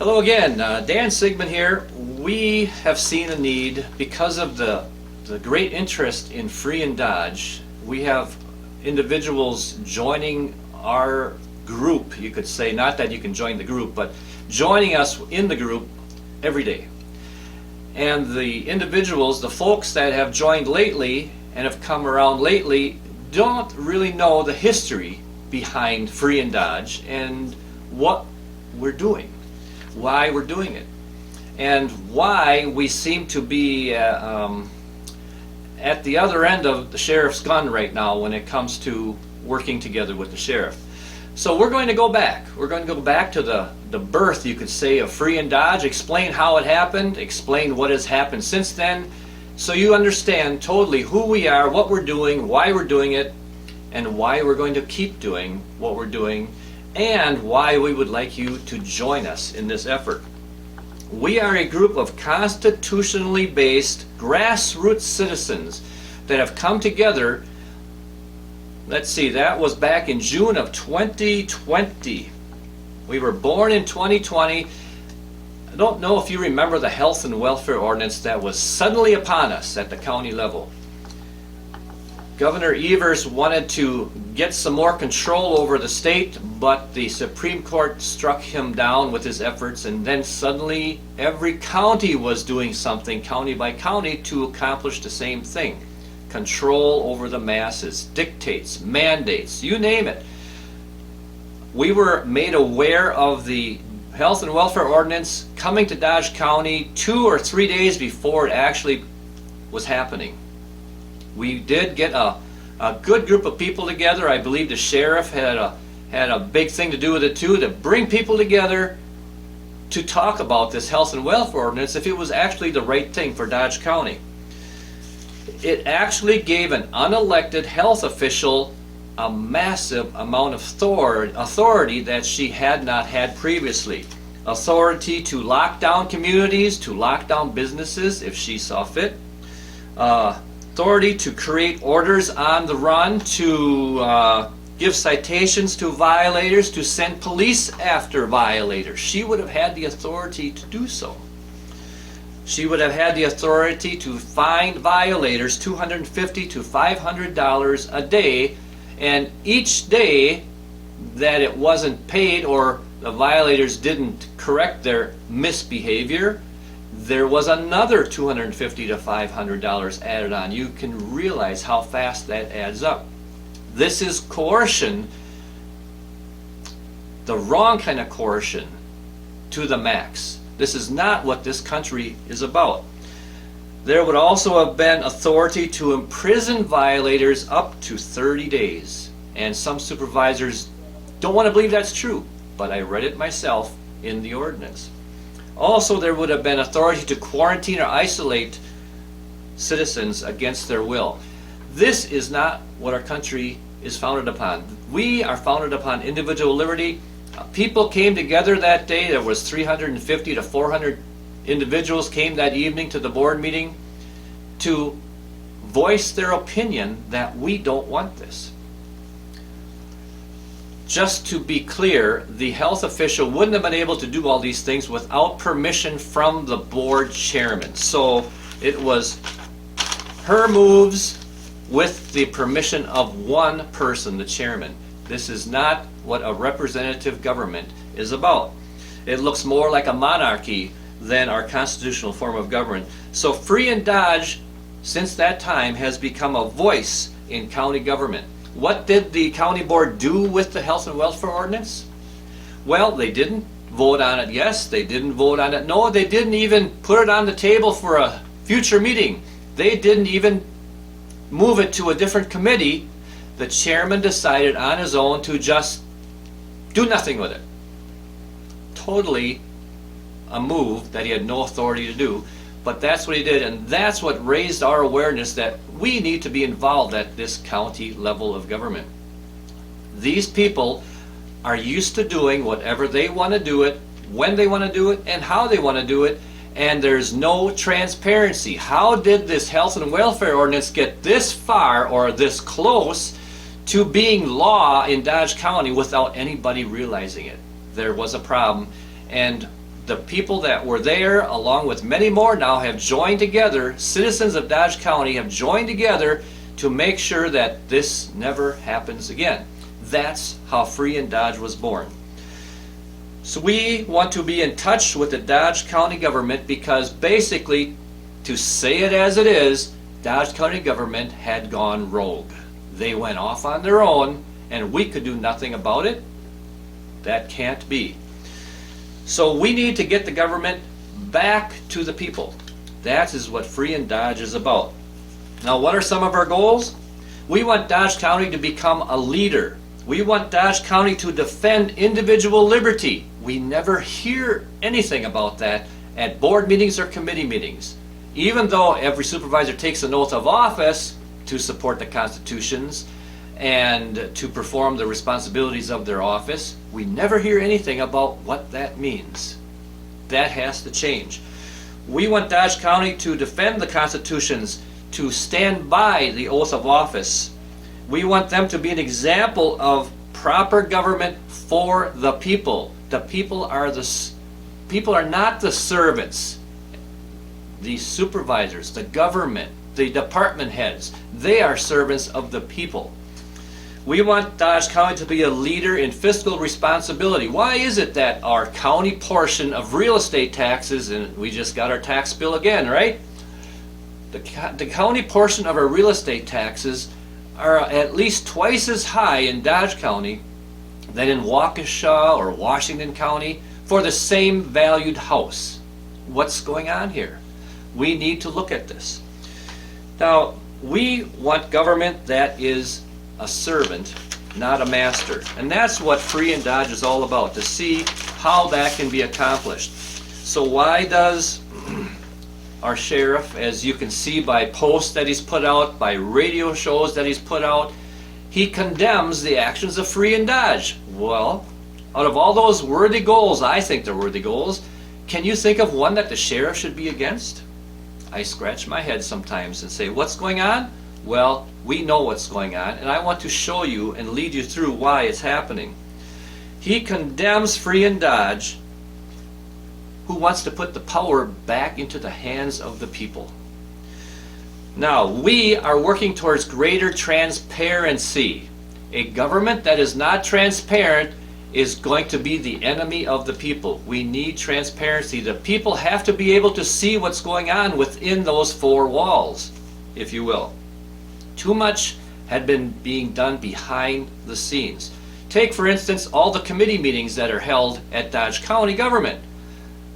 Hello again, Dan Sigmund here. We have seen a need because of the great interest in free and dodge. We have individuals joining our group, you could say, not that you can join the group, but joining us in the group every day. And the individuals, the folks that have joined lately and have come around lately, don't really know the history behind free and dodge and what we're doing, why we're doing it, and why we seem to be at the other end of the sheriff's gun right now when it comes to working together with the sheriff. So we're going to go back. We're going to go back to the birth, you could say, of free and dodge, explain how it happened, explain what has happened since then, so you understand totally who we are, what we're doing, why we're doing it, and why we're going to keep doing what we're doing, and why we would like you to join us in this effort. We are a group of constitutionally based grassroots citizens that have come together. Let's see, that was back in June of 2020. We were born in 2020. I don't know if you remember the health and welfare ordinance that was suddenly upon us at the county level. Governor Evers wanted to get some more control over the state, but the Supreme Court struck him down with his efforts, and then suddenly every county was doing something, county by county, to accomplish the same thing. Control over the masses, dictates, mandates, you name it. We were made aware of the health and welfare ordinance coming to Dodge County 2 or 3 days before it actually was happening. We did get a good group of people together. I believe the sheriff had a big thing to do with it too, to bring people together to talk about this health and welfare ordinance if it was actually the right thing for Dodge County. It actually gave an unelected health official a massive amount of authority that she had not had previously. Authority to lock down communities, to lock down businesses if she saw fit. Authority to create orders on the run, to give citations to violators, to send police after violators. She would have had the authority to do so. She would have had the authority to fine violators $250 to $500 a day, and each day that it wasn't paid or the violators didn't correct their misbehavior, there was another $250 to $500 added on. You can realize how fast that adds up. This is coercion, the wrong kind of coercion, to the max. This is not what this country is about. There would also have been authority to imprison violators up to 30 days. And some supervisors don't want to believe that's true, but I read it myself in the ordinance. Also, there would have been authority to quarantine or isolate citizens against their will. This is not what our country is founded upon. We are founded upon individual liberty. People came together that day. There was 350 to 400 individuals came that evening to the board meeting to voice their opinion that we don't want this. Just to be clear, the health official wouldn't have been able to do all these things without permission from the board chairman. So it was her moves with the permission of one person, the chairman. This is not what a representative government is about. It looks more like a monarchy than our constitutional form of government. So free and dodge, since that time, has become a voice in county government. What did the county board do with the health and welfare ordinance? Well, they didn't vote on it yes, they didn't vote on it no, they didn't even put it on the table for a future meeting. They didn't even move it to a different committee. The chairman decided on his own to just do nothing with it. Totally a move that he had no authority to do, but that's what he did, and that's what raised our awareness that we need to be involved at this county level of government. These people are used to doing whatever they want to do it, when they want to do it, and how they want to do it, and there's no transparency. How did this health and welfare ordinance get this far or this close to being law in Dodge County without anybody realizing it? There was a problem, and the people that were there, along with many more now, have joined together. Citizens of Dodge County have joined together to make sure that this never happens again. That's how Free in Dodge was born. So we want to be in touch with the Dodge County government because basically, to say it as it is, Dodge County government had gone rogue. They went off on their own and we could do nothing about it. That can't be. So we need to get the government back to the people. That is what Free in Dodge is about. Now, what are some of our goals? We want Dodge County to become a leader. We want Dodge County to defend individual liberty. We never hear anything about that at board meetings or committee meetings. Even though every supervisor takes an oath of office to support the constitutions and to perform the responsibilities of their office, we never hear anything about what that means. That has to change. We want Dodge County to defend the constitutions, to stand by the oath of office. We want them to be an example of proper government for the people. The people are not the servants. The supervisors, the government, the department heads, they are servants of the people. We want Dodge County to be a leader in fiscal responsibility. Why is it that our county portion of real estate taxes, and we just got our tax bill again, right? The county portion of our real estate taxes are at least twice as high in Dodge County than in Waukesha or Washington County for the same valued house. What's going on here? We need to look at this. Now, we want government that is a servant, not a master. And that's what Free in Dodge is all about, to see how that can be accomplished. So why does our sheriff, as you can see by posts that he's put out, by radio shows that he's put out, he condemns the actions of Free in Dodge? Well, out of all those worthy goals, I think they're worthy goals, can you think of one that the sheriff should be against? I scratch my head sometimes and say, what's going on? Well, we know what's going on, and I want to show you and lead you through why it's happening. He condemns Free in Dodge, who wants to put the power back into the hands of the people. Now, we are working towards greater transparency. A government that is not transparent is going to be the enemy of the people. We need transparency. The people have to be able to see what's going on within those four walls, if you will. Too much had been being done behind the scenes. Take, for instance, all the committee meetings that are held at Dodge County government.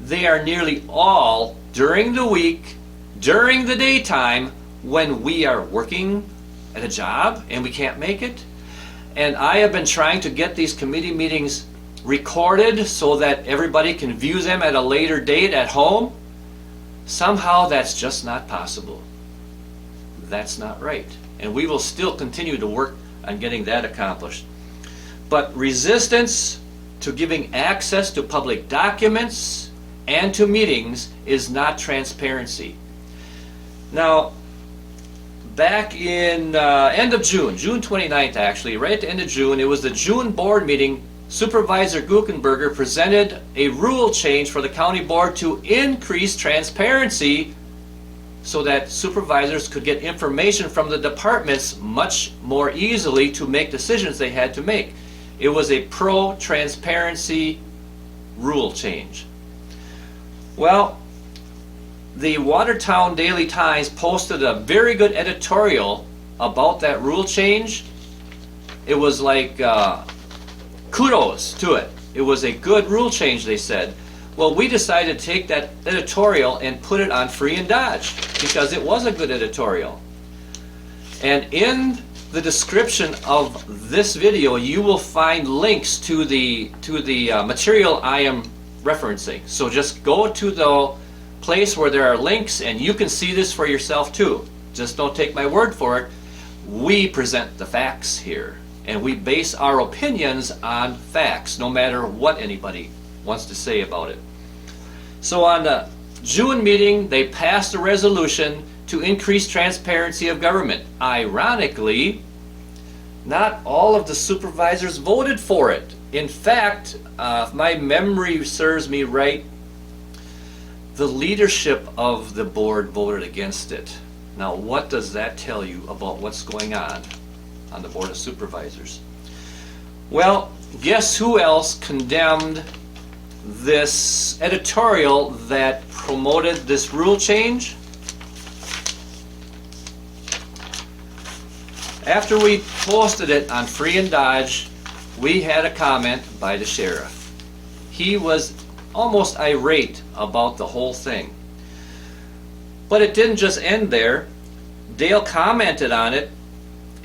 They are nearly all during the week, during the daytime, when we are working at a job and we can't make it. And I have been trying to get these committee meetings recorded so that everybody can view them at a later date at home. Somehow that's just not possible. That's not right. And we will still continue to work on getting that accomplished. But resistance to giving access to public documents and to meetings is not transparency. Now, back in end of June 29th actually, right at the end of June, it was the June board meeting, Supervisor Gukenberger presented a rule change for the county board to increase transparency so that supervisors could get information from the departments much more easily to make decisions they had to make. It was a pro-transparency rule change. Well, the Watertown Daily Times posted a very good editorial about that rule change. It was like kudos to it. It was a good rule change, they said. Well, we decided to take that editorial and put it on Free in Dodge because it was a good editorial. And in the description of this video, you will find links to the material I am referencing. So just go to the place where there are links and you can see this for yourself too. Just don't take my word for it. We present the facts here and we base our opinions on facts, no matter what anybody wants to say about it. So on the June meeting, they passed a resolution to increase transparency of government. Ironically, not all of the supervisors voted for it. In fact, if my memory serves me right, The leadership of the board voted against it. Now, what does that tell you about what's going on the Board of Supervisors? Well, guess who else condemned this editorial that promoted this rule change? After we posted it on Free and Dodge, we had a comment by the sheriff. He was almost irate about the whole thing. But it didn't just end there. Dale commented on it,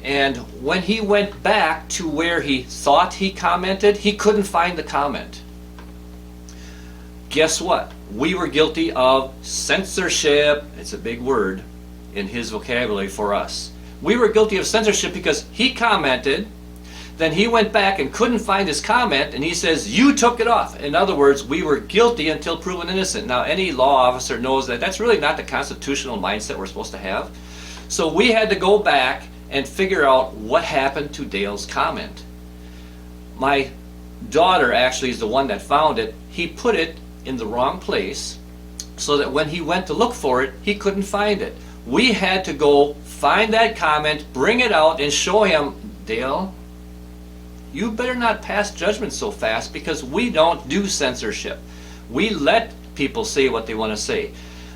and when he went back to where he thought he commented, he couldn't find the comment. Guess what? We were guilty of censorship. It's a big word in his vocabulary for us. We were guilty of censorship because he commented, then he went back and couldn't find his comment, and he says, you took it off. In other words, we were guilty until proven innocent. Now, any law officer knows that that's really not the constitutional mindset we're supposed to have. So we had to go back and figure out what happened to Dale's comment. My daughter actually is the one that found it. He put it in the wrong place so that when he went to look for it, he couldn't find it. We had to go find that comment, bring it out, and show him, Dale, you better not pass judgment so fast, because we don't do censorship. We let people say what they want to say.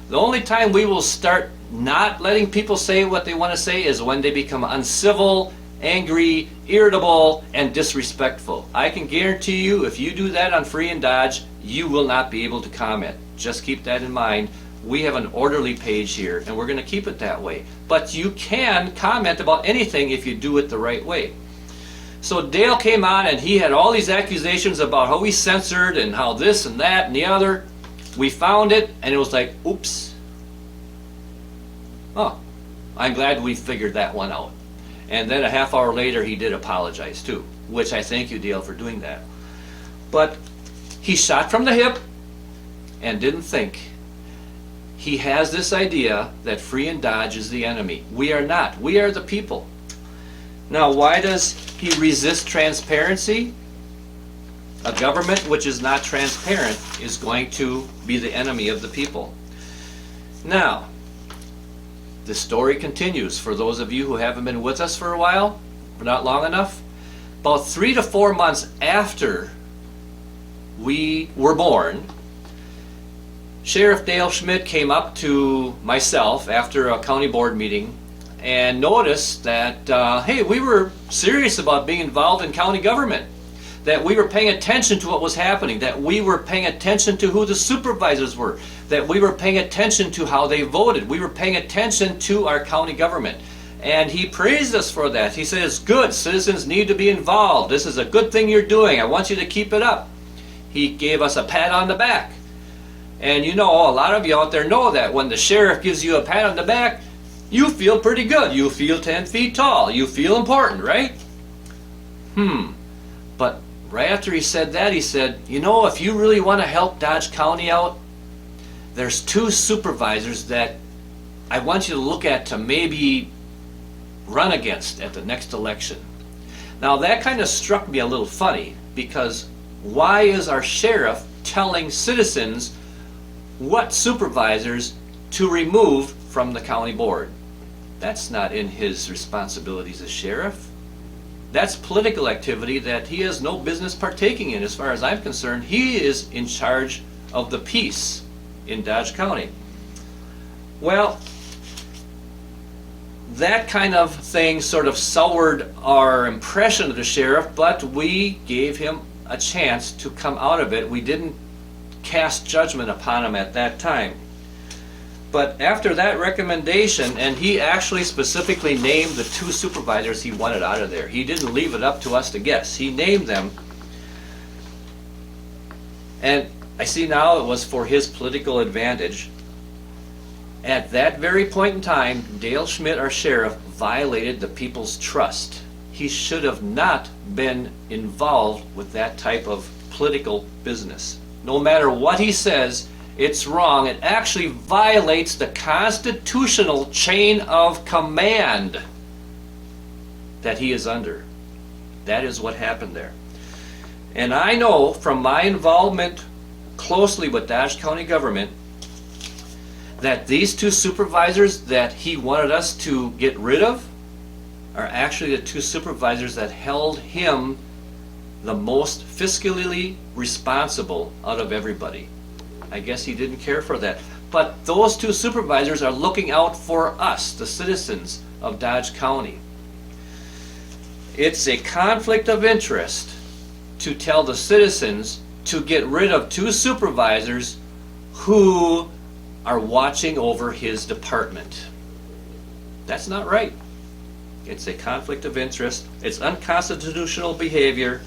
The only time we will start not letting people say what they want to say is when they become uncivil, angry, irritable, and disrespectful. I can guarantee you, if you do that on Free and Dodge, you will not be able to comment. Just keep that in mind. We have an orderly page here, and we're going to keep it that way. But you can comment about anything if you do it the right way. So Dale came on, and he had all these accusations about how we censored and how this and that and the other. We found it, and it was like, oops. Oh, I'm glad we figured that one out. And then a half hour later, he did apologize too, which I thank you, Dale, for doing that. But he shot from the hip and didn't think. He has this idea that Free and Dodge is the enemy. We are not. We are the people. Now, why does he resist transparency? A government which is not transparent is going to be the enemy of the people. Now, the story continues. For those of you who haven't been with us for a while, for not long enough, about 3 to 4 months after we were born, Sheriff Dale Schmitt came up to myself after a county board meeting and noticed that, hey, we were serious about being involved in county government, that we were paying attention to what was happening, that we were paying attention to who the supervisors were, that we were paying attention to how they voted, we were paying attention to our county government. And he praised us for that. He says, good, citizens need to be involved. This is a good thing you're doing. I want you to keep it up. He gave us a pat on the back. And you know, a lot of you out there know that when the sheriff gives you a pat on the back, you feel pretty good. You feel 10 feet tall. You feel important, right? But right after he said that, he said, you know, if you really want to help Dodge County out, there's 2 supervisors that I want you to look at to maybe run against at the next election. Now that kind of struck me a little funny, because why is our sheriff telling citizens what supervisors to remove from the county board? That's not in his responsibilities as sheriff. That's political activity that he has no business partaking in. As far as I'm concerned, he is in charge of the peace in Dodge County. Well, that kind of thing sort of soured our impression of the sheriff, but we gave him a chance to come out of it. We didn't cast judgment upon him at that time. But after that recommendation, and he actually specifically named the 2 supervisors he wanted out of there. He didn't leave it up to us to guess. He named them. And I see now it was for his political advantage. At that very point in time, Dale Schmitt, our sheriff, violated the people's trust. He should have not been involved with that type of political business. No matter what he says, it's wrong. It actually violates the constitutional chain of command that he is under. That is what happened there. And I know from my involvement closely with Dodge County government that these two supervisors that he wanted us to get rid of are actually the two supervisors that held him the most fiscally responsible out of everybody. I guess he didn't care for that. But those two supervisors are looking out for us, the citizens of Dodge County. It's a conflict of interest to tell the citizens to get rid of two supervisors who are watching over his department. That's not right. It's a conflict of interest. It's unconstitutional behavior.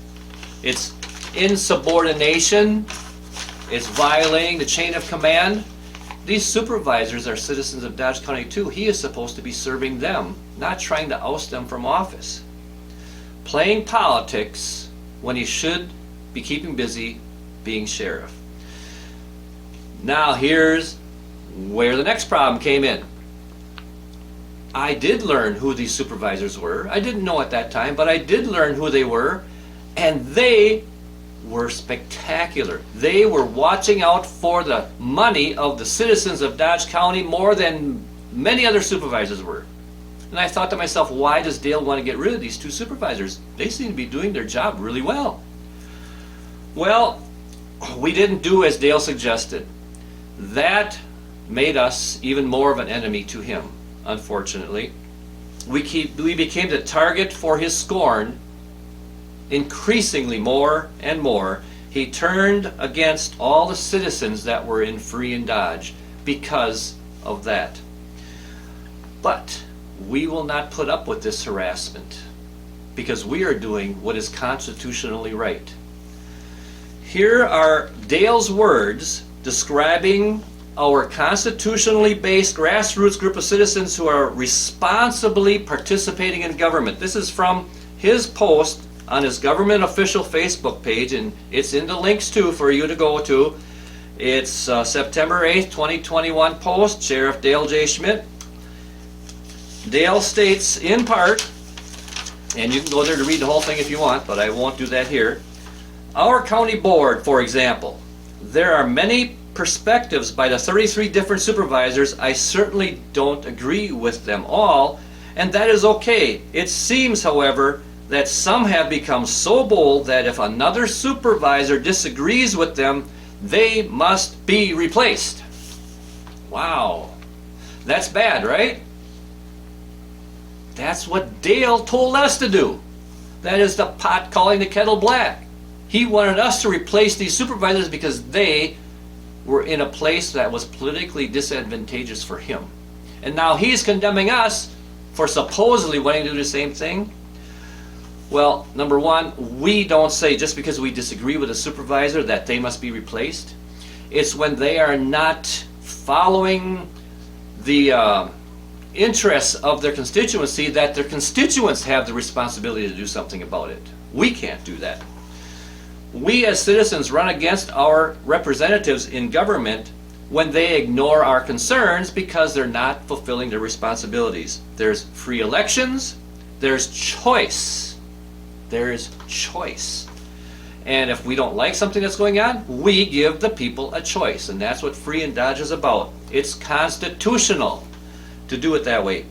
It's insubordination. It's violating the chain of command. These supervisors are citizens of Dodge County too. He is supposed to be serving them, not trying to oust them from office. Playing politics when he should be keeping busy being sheriff. Now here's where the next problem came in. I did learn who these supervisors were. I didn't know at that time, but I did learn who they were, and they were spectacular. They were watching out for the money of the citizens of Dodge County more than many other supervisors were. And I thought to myself, why does Dale want to get rid of these two supervisors? They seem to be doing their job really well. Well, we didn't do as Dale suggested. That made us even more of an enemy to him, unfortunately. We became the target for his scorn. Increasingly more and more, he turned against all the citizens that were in Free and Dodge because of that. But we will not put up with this harassment because we are doing what is constitutionally right. Here are Dale's words describing our constitutionally based grassroots group of citizens who are responsibly participating in government. This is from his post on his government official Facebook page, and it's in the links too for you to go to. It's September 8th, 2021 post, Sheriff Dale J. Schmitt. Dale states in part, and you can go there to read the whole thing if you want, but I won't do that here. Our county board, for example, there are many perspectives by the 33 different supervisors. I certainly don't agree with them all, and that is okay. It seems, however, that some have become so bold that if another supervisor disagrees with them, they must be replaced. Wow. That's bad, right? That's what Dale told us to do. That is the pot calling the kettle black. He wanted us to replace these supervisors because they were in a place that was politically disadvantageous for him. And now he's condemning us for supposedly wanting to do the same thing. Well, number one, we don't say just because we disagree with a supervisor that they must be replaced. It's when they are not following the interests of their constituency that their constituents have the responsibility to do something about it. We can't do that. We as citizens run against our representatives in government when they ignore our concerns because they're not fulfilling their responsibilities. There's free elections, there's choice. There's choice. And if we don't like something that's going on, we give the people a choice. And that's what Free and Dodge is about. It's constitutional to do it that way.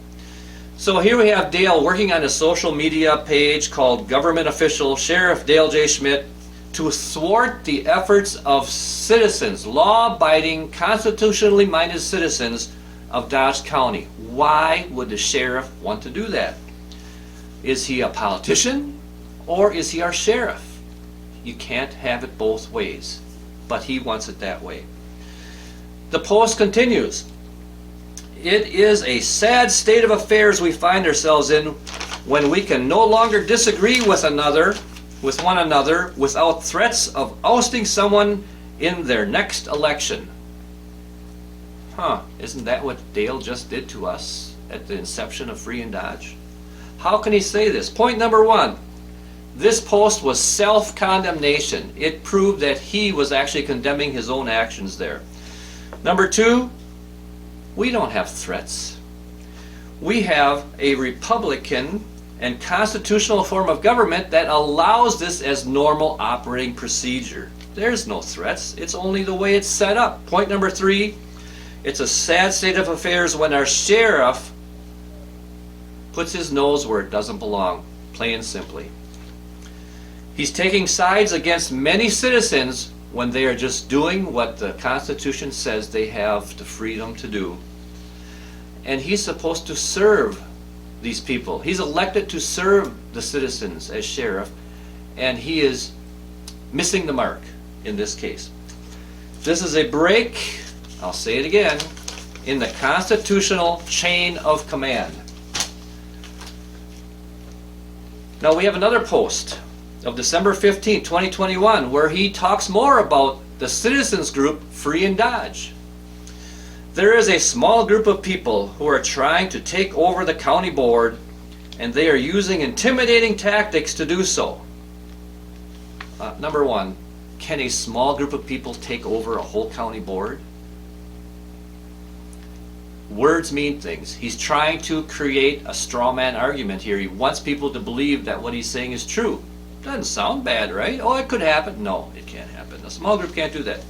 So here we have Dale working on a social media page called Government Official Sheriff Dale J. Schmitt to thwart the efforts of citizens, law-abiding, constitutionally minded citizens of Dodge County. Why would the sheriff want to do that? Is he a politician? Or is he our sheriff? You can't have it both ways, but he wants it that way. The post continues. It is a sad state of affairs we find ourselves in when we can no longer disagree with one another without threats of ousting someone in their next election. Isn't that what Dale just did to us at the inception of Free and Dodge? How can he say this? Point number one. This post was self-condemnation. It proved that he was actually condemning his own actions there. Number two, we don't have threats. We have a Republican and constitutional form of government that allows this as normal operating procedure. There's no threats. It's only the way it's set up. Point number three, It's a sad state of affairs when our sheriff puts his nose where it doesn't belong, plain and simply. He's taking sides against many citizens when they are just doing what the Constitution says they have the freedom to do. And he's supposed to serve these people. He's elected to serve the citizens as sheriff, and he is missing the mark in this case. This is a break, I'll say it again, in the constitutional chain of command. Now we have another post of December 15, 2021, where he talks more about the citizens group Free and Dodge. There is a small group of people who are trying to take over the county board, and they are using intimidating tactics to do so. Number one, can a small group of people take over a whole county board? Words mean things. He's trying to create a straw man argument here. He wants people to believe that what he's saying is true. Doesn't sound bad, right? Oh, it could happen. No, it can't happen. A small group can't do that.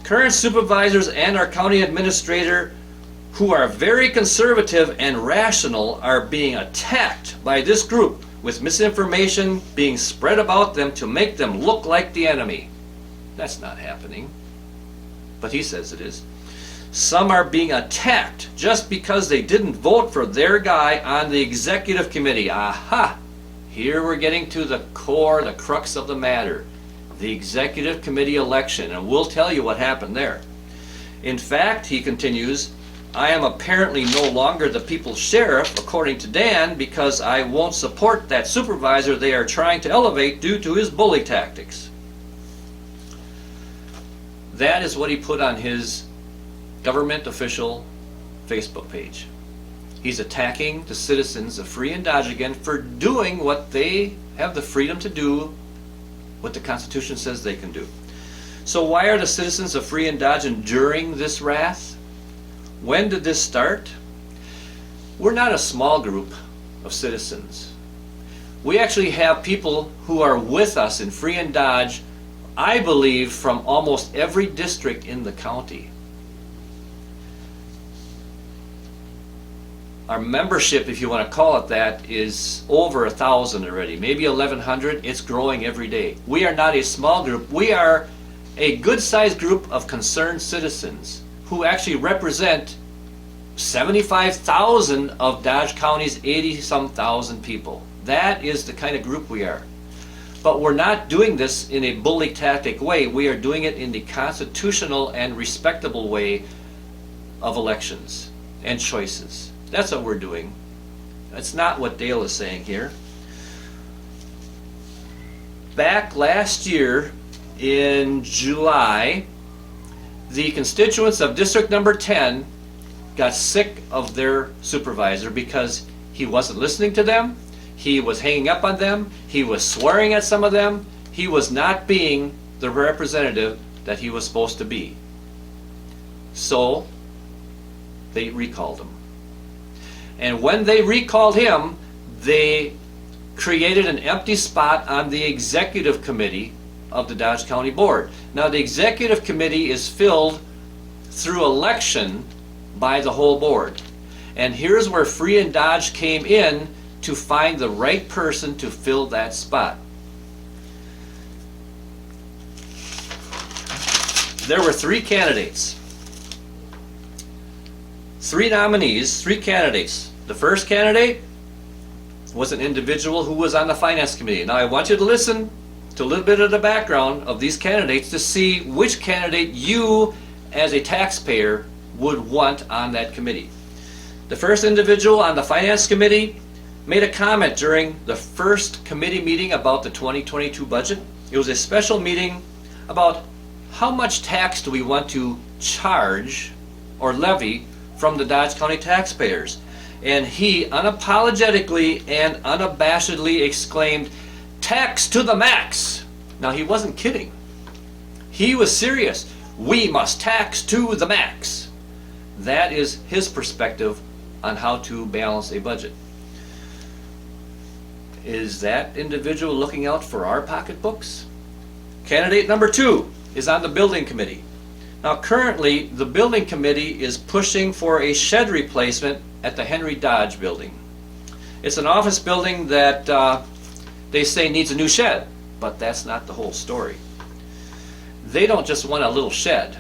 Current supervisors and our county administrator, who are very conservative and rational, are being attacked by this group with misinformation being spread about them to make them look like the enemy. That's not happening, but he says it is. Some are being attacked just because they didn't vote for their guy on the executive committee. Aha! Here we're getting to the core, the crux of the matter. The executive committee election, and we'll tell you what happened there. In fact, he continues, I am apparently no longer the people's sheriff, according to Dan, because I won't support that supervisor they are trying to elevate due to his bully tactics. That is what he put on his government official Facebook page. He's attacking the citizens of Free and Dodge again for doing what they have the freedom to do, what the Constitution says they can do. So why are the citizens of Free and Dodge enduring this wrath? When did this start? We're not a small group of citizens. We actually have people who are with us in Free and Dodge, I believe, from almost every district in the county. Our membership, if you want to call it that, is over 1,000 already, maybe 1,100. It's growing every day. We are not a small group. We are a good-sized group of concerned citizens who actually represent 75,000 of Dodge County's 80-some thousand people. That is the kind of group we are. But we're not doing this in a bully tactic way. We are doing it in the constitutional and respectable way of elections and choices. That's what we're doing. That's not what Dale is saying here. Back last year in July, the constituents of District Number 10 got sick of their supervisor because he wasn't listening to them, he was hanging up on them, he was swearing at some of them, he was not being the representative that he was supposed to be. So they recalled him. And when they recalled him, they created an empty spot on the executive committee of the Dodge County Board. Now the executive committee is filled through election by the whole board. And here's where Free and Dodge came in to find the right person to fill that spot. There were 3 candidates. 3 nominees, 3 candidates. The first candidate was an individual who was on the finance committee. Now I want you to listen to a little bit of the background of these candidates to see which candidate you as a taxpayer would want on that committee. The first individual on the finance committee made a comment during the first committee meeting about the 2022 budget. It was a special meeting about how much tax do we want to charge or levy from the Dodge County taxpayers. And he unapologetically and unabashedly exclaimed, "Tax to the max." Now he wasn't kidding. He was serious. We must tax to the max. That is his perspective on how to balance a budget. Is that individual looking out for our pocketbooks? Candidate number 2 is on the building committee. Now currently, the building committee is pushing for a shed replacement at the Henry Dodge building. It's an office building that they say needs a new shed, but that's not the whole story. They don't just want a little shed.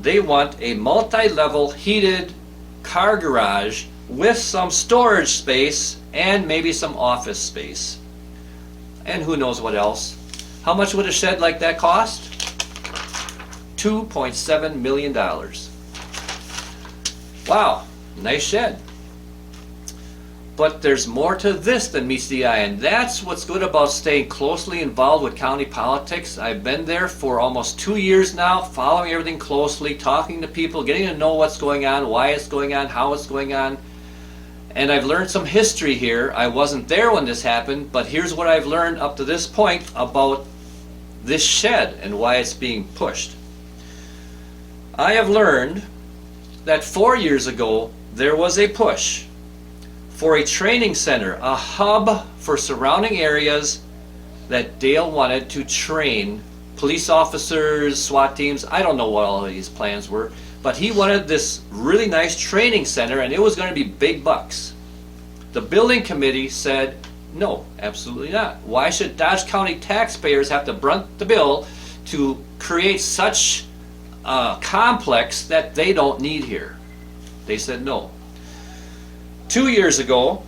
They want a multi-level heated car garage with some storage space and maybe some office space. And who knows what else. How much would a shed like that cost? $2.7 million. Wow, nice shed. But there's more to this than meets the eye, and that's what's good about staying closely involved with county politics. I've been there for almost 2 years now, following everything closely, talking to people, getting to know what's going on, why it's going on, how it's going on. And I've learned some history here. I wasn't there when this happened, but here's what I've learned up to this point about this shed and why it's being pushed. I have learned that 4 years ago there was a push for a training center, a hub for surrounding areas that Dale wanted to train police officers, SWAT teams. I don't know what all of these plans were, but he wanted this really nice training center, and it was going to be big bucks. The building committee said, no, absolutely not. Why should Dodge County taxpayers have to brunt the bill to create such a complex that they don't need here? They said no. 2 years ago,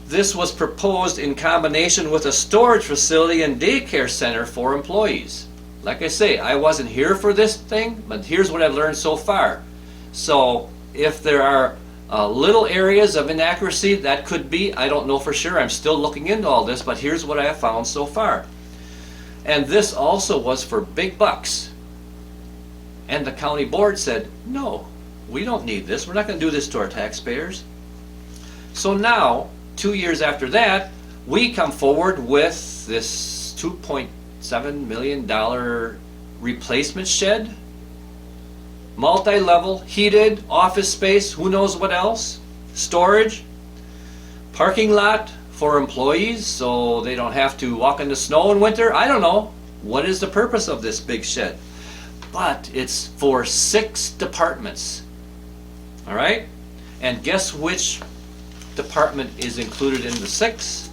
this was proposed in combination with a storage facility and daycare center for employees. Like I say, I wasn't here for this thing, but here's what I've learned so far. So if there are little areas of inaccuracy, that could be, I don't know for sure. I'm still looking into all this, but here's what I have found so far. And this also was for big bucks. And the county board said, no, we don't need this. We're not going to do this to our taxpayers. So now, 2 years after that, we come forward with this $2.7 million replacement shed, multi-level, heated, office space, who knows what else, storage, parking lot for employees so they don't have to walk in the snow in winter. I don't know. What is the purpose of this big shed? But it's for 6 departments. All right? And guess which department is included in the 6?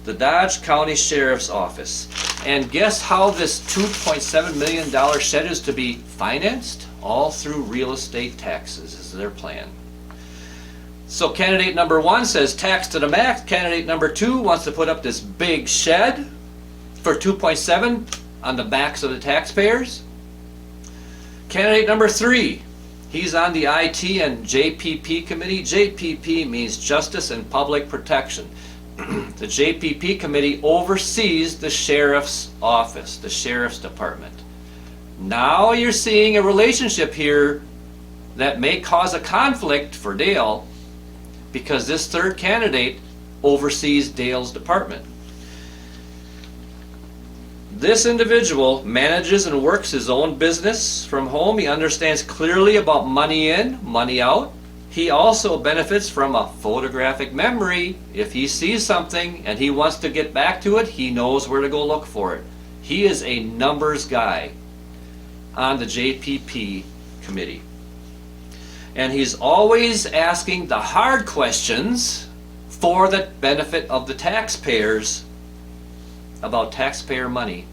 The Dodge County Sheriff's Office. And guess how this $2.7 million shed is to be financed? All through real estate taxes is their plan. So candidate number 1 says tax to the max. Candidate number 2 wants to put up this big shed for $2.7 on the backs of the taxpayers. Candidate number 3, he's on the IT and JPP committee. JPP means Justice and Public Protection. The JPP committee oversees the sheriff's office, the sheriff's department. Now you're seeing a relationship here that may cause a conflict for Dale because this third candidate oversees Dale's department. This individual manages and works his own business from home. He understands clearly about money in, money out. He also benefits from a photographic memory. If he sees something and he wants to get back to it, he knows where to go look for it. He is a numbers guy on the JPP committee. And he's always asking the hard questions for the benefit of the taxpayers about taxpayer money.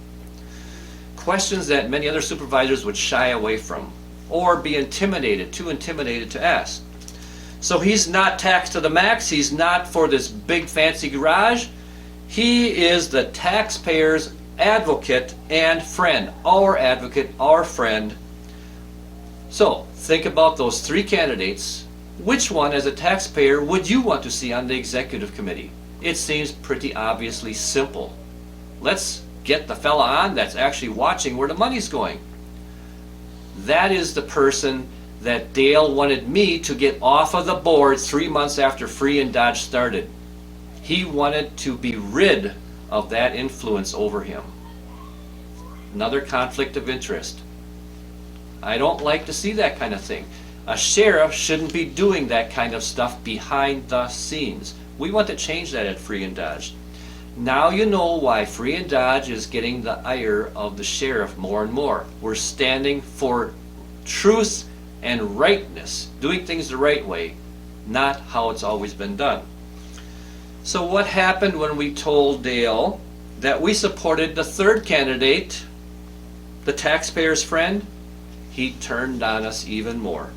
Questions that many other supervisors would shy away from or be too intimidated to ask. So he's not taxed to the max. He's not for this big fancy garage. He is the taxpayer's advocate and friend, our advocate, our friend. So think about those 3 candidates. Which one as a taxpayer would you want to see on the executive committee? It seems pretty obviously simple. Let's get the fella on that's actually watching where the money's going. That is the person that Dale wanted me to get off of the board 3 months after Free and Dodge started. He wanted to be rid of that influence over him. Another conflict of interest. I don't like to see that kind of thing. A sheriff shouldn't be doing that kind of stuff behind the scenes. We want to change that at Free and Dodge. Now you know why Free and Dodge is getting the ire of the sheriff more and more. We're standing for truth and rightness, doing things the right way, not how it's always been done. So what happened when we told Dale that we supported the third candidate, the taxpayer's friend? He turned on us even more.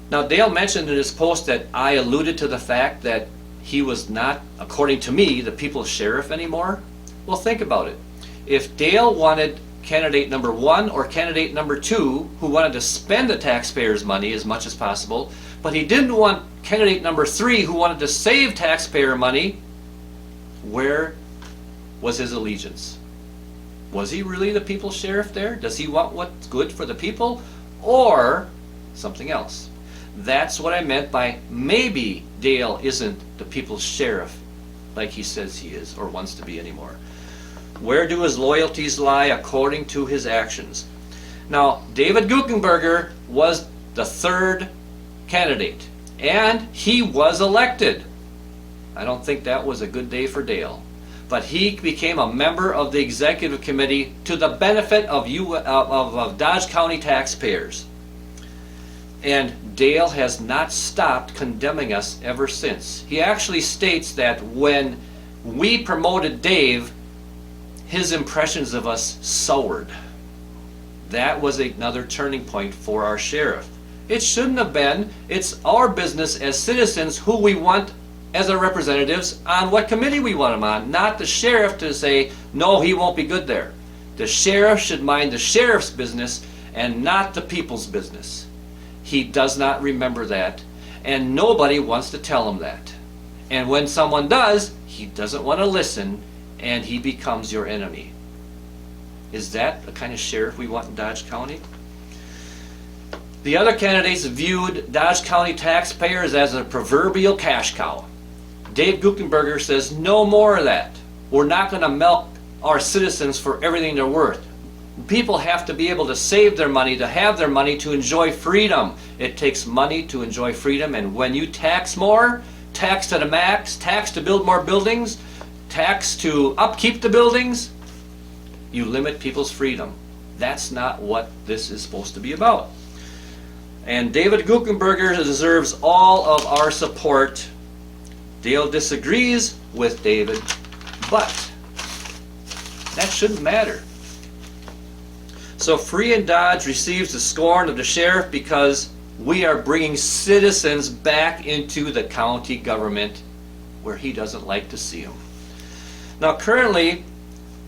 Now, Dale mentioned in his post that I alluded to the fact that he was not, according to me, the people's sheriff anymore. Well, think about it. If Dale wanted candidate number 1 or candidate number 2, who wanted to spend the taxpayers' money as much as possible, but he didn't want candidate number 3, who wanted to save taxpayer money, where was his allegiance? Was he really the people's sheriff there? Does he want what's good for the people, or something else? That's what I meant by maybe Dale isn't the people's sheriff like he says he is or wants to be anymore. Where do his loyalties lie according to his actions? Now, David Gukenberger was the third candidate, and he was elected. I don't think that was a good day for Dale. But he became a member of the executive committee to the benefit of Dodge County taxpayers. And Dale has not stopped condemning us ever since. He actually states that when we promoted Dave, his impressions of us soured. That was another turning point for our sheriff. It shouldn't have been. It's our business as citizens who we want as our representatives on what committee we want them on, not the sheriff to say, no, he won't be good there. The sheriff should mind the sheriff's business and not the people's business. He does not remember that, and nobody wants to tell him that. And when someone does, he doesn't want to listen, and he becomes your enemy. Is that the kind of sheriff we want in Dodge County? The other candidates viewed Dodge County taxpayers as a proverbial cash cow. Dave Gukenberger says, no more of that. We're not going to milk our citizens for everything they're worth. People have to be able to save their money, to have their money, to enjoy freedom. It takes money to enjoy freedom, and when you tax more, tax to the max, tax to build more buildings, tax to upkeep the buildings, you limit people's freedom. That's not what this is supposed to be about. And David Gukenberger deserves all of our support. Dale disagrees with David, but that shouldn't matter. So Free and Dodge receives the scorn of the sheriff because we are bringing citizens back into the county government where he doesn't like to see them. Now currently,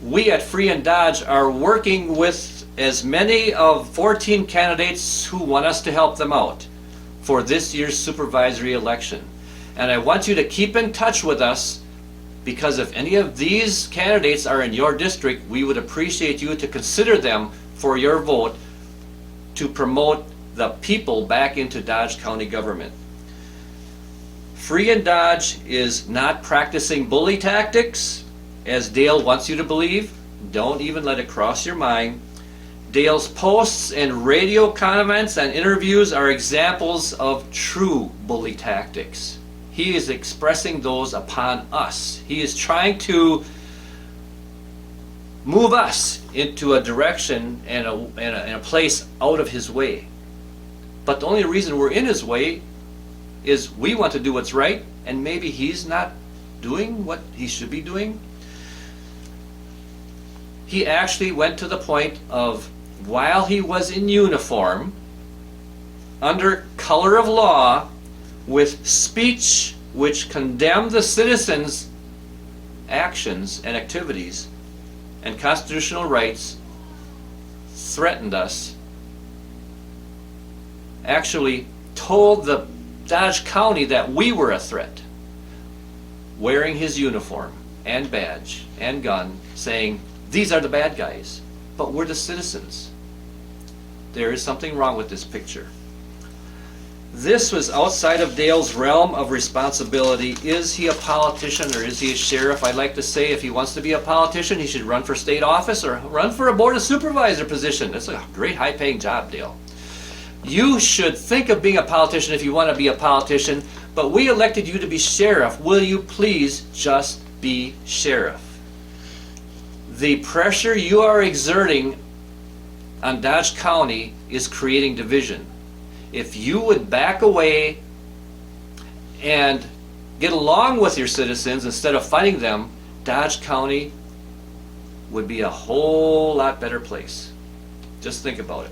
we at Free and Dodge are working with as many of 14 candidates who want us to help them out for this year's supervisory election. And I want you to keep in touch with us, because if any of these candidates are in your district, we would appreciate you to consider them for your vote to promote the people back into Dodge County government. Free and Dodge is not practicing bully tactics, as Dale wants you to believe. Don't even let it cross your mind. Dale's posts and radio comments and interviews are examples of true bully tactics. He is expressing those upon us. He is trying to move us into a direction and a place out of his way. But the only reason we're in his way is we want to do what's right, and maybe he's not doing what he should be doing. He actually went to the point of, while he was in uniform, under color of law, with speech which condemned the citizens' actions and activities and constitutional rights, threatened us, actually told the Dodge County that we were a threat, wearing his uniform and badge and gun, saying, these are the bad guys, but we're the citizens. There is something wrong with this picture. This was outside of Dale's realm of responsibility. Is he a politician or is he a sheriff? I'd like to say if he wants to be a politician, he should run for state office or run for a board of supervisor position. That's a great high-paying job, Dale. You should think of being a politician if you want to be a politician, but we elected you to be sheriff. Will you please just be sheriff? The pressure you are exerting on Dodge County is creating division. If you would back away and get along with your citizens instead of fighting them, Dodge County would be a whole lot better place. Just think about it.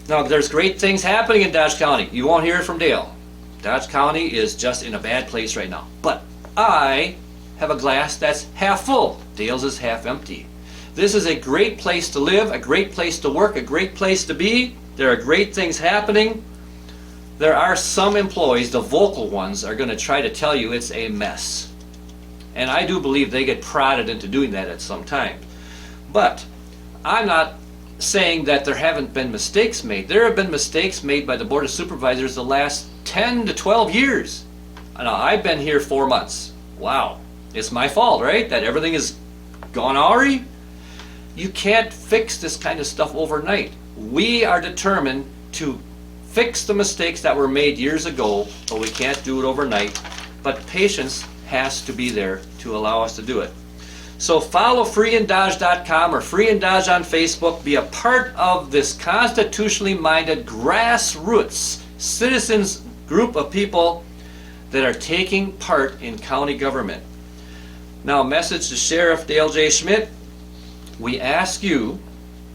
Now, there's great things happening in Dodge County. You won't hear it from Dale. Dodge County is just in a bad place right now. But I have a glass that's half full. Dale's is half empty. This is a great place to live, a great place to work, a great place to be. There are great things happening. There are some employees, the vocal ones, are going to try to tell you it's a mess. And I do believe they get prodded into doing that at some time. But I'm not saying that there haven't been mistakes made. There have been mistakes made by the Board of Supervisors the last 10 to 12 years. Now, I've been here 4 months. Wow. It's my fault, right? That everything is gone awry? You can't fix this kind of stuff overnight. We are determined to fix the mistakes that were made years ago, but we can't do it overnight. But patience has to be there to allow us to do it. So follow freeanddodge.com or Free and Dodge on Facebook. Be a part of this constitutionally minded grassroots citizens group of people that are taking part in county government. Now, a message to Sheriff Dale J. Schmitt. We ask you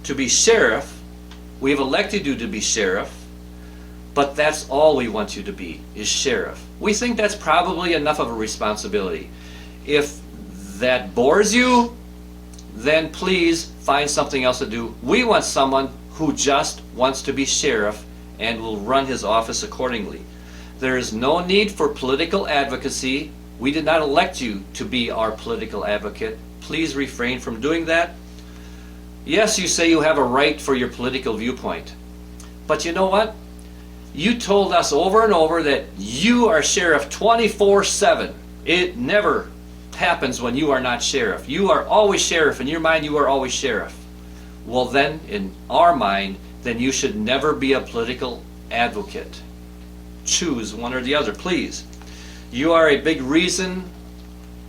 to be sheriff. We have elected you to be sheriff, but that's all we want you to be, is sheriff. We think that's probably enough of a responsibility. If that bores you, then please find something else to do. We want someone who just wants to be sheriff and will run his office accordingly. There is no need for political advocacy. We did not elect you to be our political advocate. Please refrain from doing that. Yes, you say you have a right for your political viewpoint. But you know what? You told us over and over that you are sheriff 24/7. It never happens when you are not sheriff. You are always sheriff. In your mind, you are always sheriff. Well then, in our mind, then you should never be a political advocate. Choose one or the other, please. You are a big reason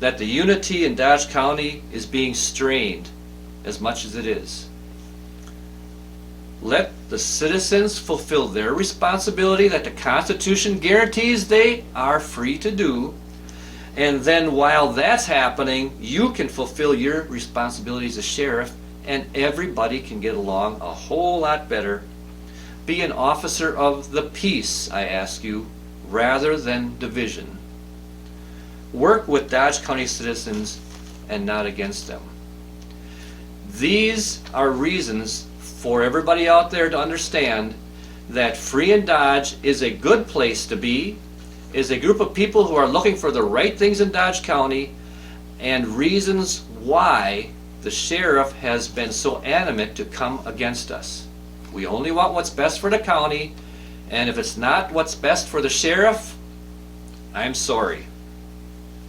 that the unity in Dodge County is being strained as much as it is. Let the citizens fulfill their responsibility that the Constitution guarantees they are free to do. And then while that's happening, you can fulfill your responsibilities as sheriff, and everybody can get along a whole lot better. Be an officer of the peace, I ask you, rather than division. Work with Dodge County citizens and not against them. These are reasons for everybody out there to understand that Free and Dodge is a good place to be, is a group of people who are looking for the right things in Dodge County, and reasons why the sheriff has been so animate to come against us. We only want what's best for the county, and if it's not what's best for the sheriff, I'm sorry.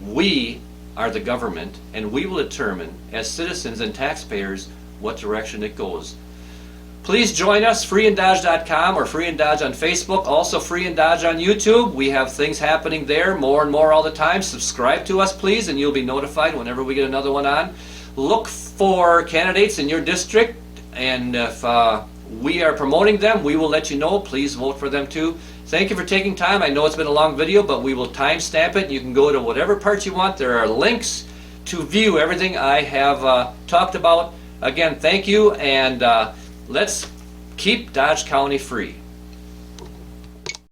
We are the government, and we will determine as citizens and taxpayers what direction it goes. Please join us, freeanddodge.com or Free and Dodge on Facebook, also Free and Dodge on YouTube. We have things happening there more and more all the time. Subscribe to us, please, and you'll be notified whenever we get another one on. Look for candidates in your district, and if we are promoting them, we will let you know. Please vote for them too. Thank you for taking time. I know it's been a long video, but we will time stamp it. You can go to whatever part you want. There are links to view everything I have talked about. Again, thank you, and let's keep Dodge County free.